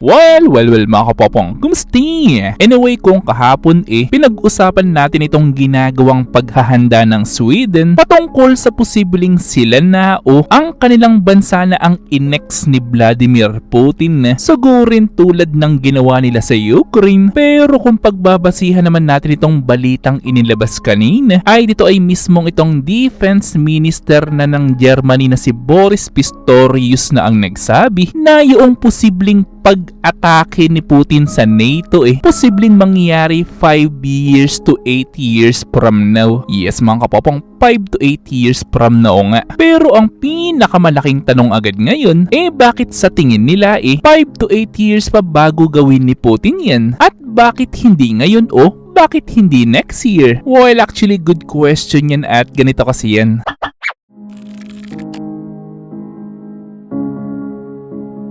Well, mga kapopong, kumusti? Anyway, kung kahapon pinag-usapan natin itong ginagawang paghahanda ng Sweden patungkol sa posibleng sila na o ang kanilang bansa na ang inex ni Vladimir Putin na sugurin tulad ng ginawa nila sa Ukraine. Pero kung pagbabasihan naman natin itong balitang inilabas kanina, ay dito ay mismong itong defense minister na ng Germany na si Boris Pistorius na ang nagsabi na yung posibleng pag-atake ni Putin sa NATO posibleng mangyari 5 years to 8 years from now. Yes mga kapopong, 5 to 8 years from now nga. Pero ang pinakamalaking tanong agad ngayon, bakit sa tingin nila 5 to 8 years pa bago gawin ni Putin yan? At bakit hindi ngayon bakit hindi next year? Well, actually good question yan at ganito kasi yan.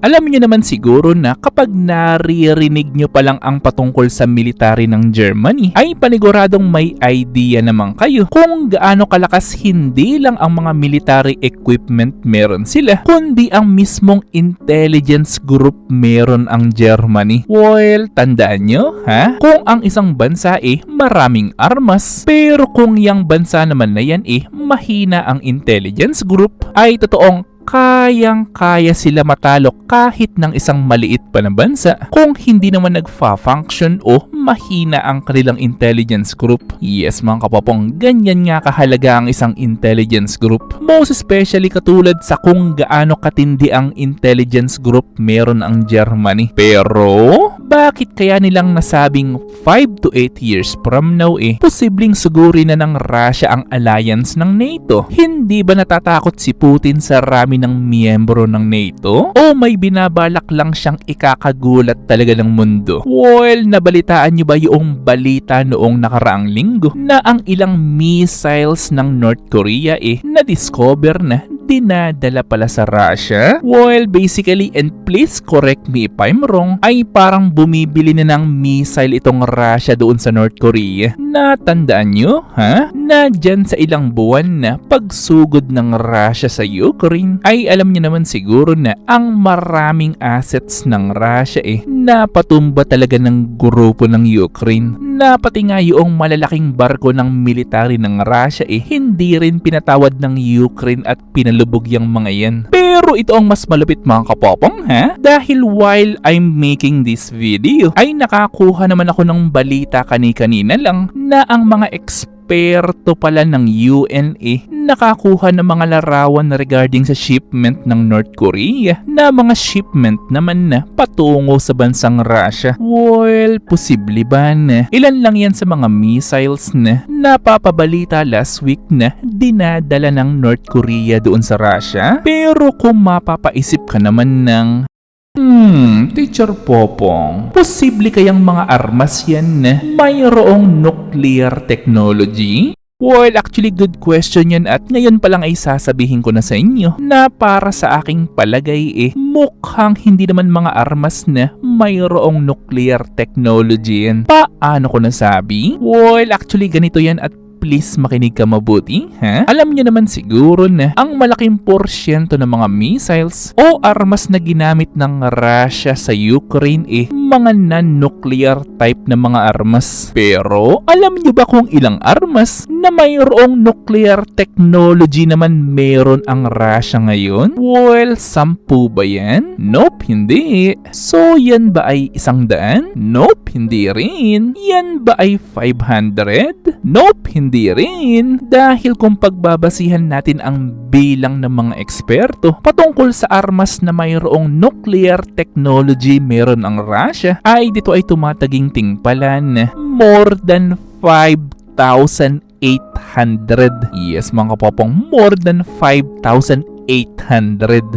Alam niyo naman siguro na kapag naririnig niyo pa lang ang patungkol sa military ng Germany, ay paniguradong may idea naman kayo kung gaano kalakas hindi lang ang mga military equipment meron sila, kundi ang mismong intelligence group meron ang Germany. Well, tandaan nyo, kung ang isang bansa maraming armas, pero kung yung bansa naman na yan mahina ang intelligence group, ay totoong kayang-kaya sila matalo kahit ng isang maliit pa na bansa kung hindi naman nagfa-function o mahina ang kanilang intelligence group. Yes mga kapopong, ganyan nga kahalaga ang isang intelligence group. Most especially katulad sa kung gaano katindi ang intelligence group meron ang Germany. Pero bakit kaya nilang nasabing 5 to 8 years from now posibleng suguri na ng Russia ang alliance ng NATO? Hindi ba natatakot si Putin sa rami ng miyembro ng NATO? O may binabalak lang siyang ikakagulat talaga ng mundo? Well, nabalitaan niyo ba yung balita noong nakaraang linggo na ang ilang missiles ng North Korea na-discover na dinadala pala sa Russia? Well, basically, and please correct me if I'm wrong, ay parang bumibili na ng missile itong Russia doon sa North Korea. Natandaan nyo, na dyan sa ilang buwan na pagsugod ng Russia sa Ukraine, ay alam nyo naman siguro na ang maraming assets ng Russia napatumba talaga ng grupo ng Ukraine. Na pati nga yung malalaking barko ng military ng Russia hindi rin pinatawad ng Ukraine at pinalubog yung mga yan. Pero ito ang mas malupit mga kapopong, dahil while I'm making this video ay nakakuha naman ako ng balita kani-kanina lang na ang mga eksperto pala ng UN nakakuha ng mga larawan regarding sa shipment ng North Korea na mga shipment naman na patungo sa bansang Russia. Well, posible ba na ilan lang yan sa mga missiles na napapabalita last week na dinadala ng North Korea doon sa Russia? Pero kung mapapaisip ka naman ng Teacher Popong, posible kayang mga armas yan na mayroong nuclear technology? Well, actually good question yan at ngayon pa lang ay sasabihin ko na sa inyo na para sa aking palagay mukhang hindi naman mga armas na mayroong nuclear technology yan. Paano ko nasabi? Well, actually ganito yan at please makinig ka mabuti, Alam niyo naman siguro na ang malaking porsyento ng mga missiles o armas na ginamit ng Russia sa Ukraine mga non-nuclear type na mga armas. Pero alam niyo ba kung ilang armas na mayroong nuclear technology naman meron ang Russia ngayon? Well, 10 ba yan? Nope, hindi. So yan ba ay 100? Nope, hindi rin. Yan ba ay 500? Nope, hindi rin. Dahil kung pagbabasihan natin ang bilang ng mga eksperto patungkol sa armas na mayroong nuclear technology meron ang Russia, ay dito ay tumataginting pala na more than 5,800. Yes mga kapopong, more than 5,800.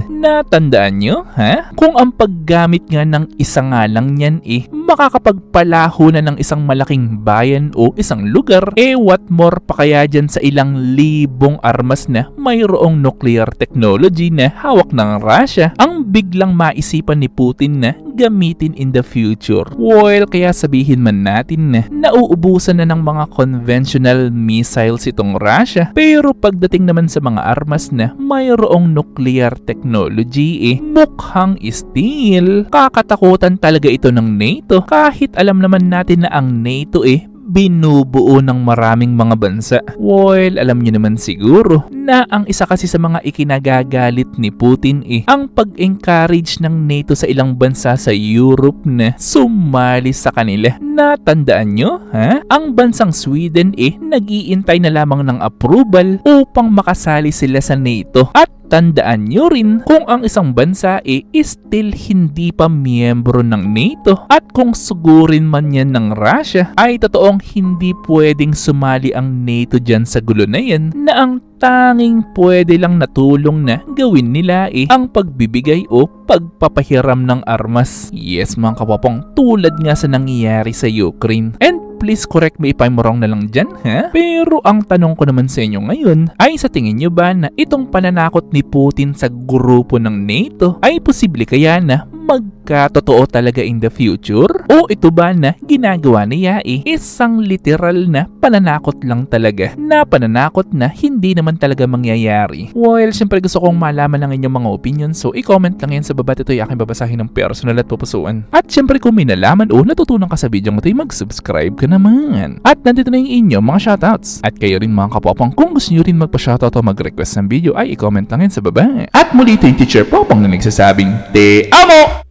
Natandaan nyo, Kung ang paggamit nga ng isa nga lang yan makakapagpalaho na ng isang malaking bayan o isang lugar, what more pa kaya dyan sa ilang libong armas na mayroong nuclear technology na hawak ng Russia ang biglang maisipan ni Putin na gamitin in the future? Well, kaya sabihin man natin na nauubusan na ng mga conventional missiles itong Russia, pero pagdating naman sa mga armas na mayroong totoong nuclear technology mukhang still kakatakutan talaga ito ng NATO kahit alam naman natin na ang NATO binubuo ng maraming mga bansa. Well, alam niyo naman siguro na ang isa kasi sa mga ikinagagalit ni Putin ang pag-encourage ng NATO sa ilang bansa sa Europe na sumali sa kanila. Natandaan nyo, ha? Ang bansang Sweden nag-iintay na lamang ng approval upang makasali sila sa NATO. At tandaan nyo rin kung ang isang bansa still hindi pa miyembro ng NATO at kung sugurin man yan ng Russia ay totoong hindi pwedeng sumali ang NATO dyan sa gulo na yan na ang tanging pwede lang na tulong na gawin nila ang pagbibigay o pagpapahiram ng armas. Yes mga kapapong, tulad nga sa nangyayari sa Ukraine. And please correct me if I'm wrong na lang dyan, ha? Pero ang tanong ko naman sa inyo ngayon ay sa tingin nyo ba na itong pananakot ni Putin sa grupo ng NATO ay posible kaya na magkatotoo talaga in the future? O ito ba na ginagawa niya isang literal na pananakot lang talaga na pananakot na hindi naman talaga mangyayari? Well, syempre gusto kong malaman ang inyong mga opinion, so i-comment lang yan sa baba. Ito ay aking babasahin ng personal at pupusuan. At syempre kung may nalaman o natutunan ka sa video mo, mag-subscribe ka naman. At nandito na yung inyong mga shoutouts. At kayo rin mga kapopong, kung gusto nyo rin magpa-shoutout o mag-request ng video ay i-comment lang yan sa baba. At muli ito yung Teacher Popong na nagsasabing, Te Amo!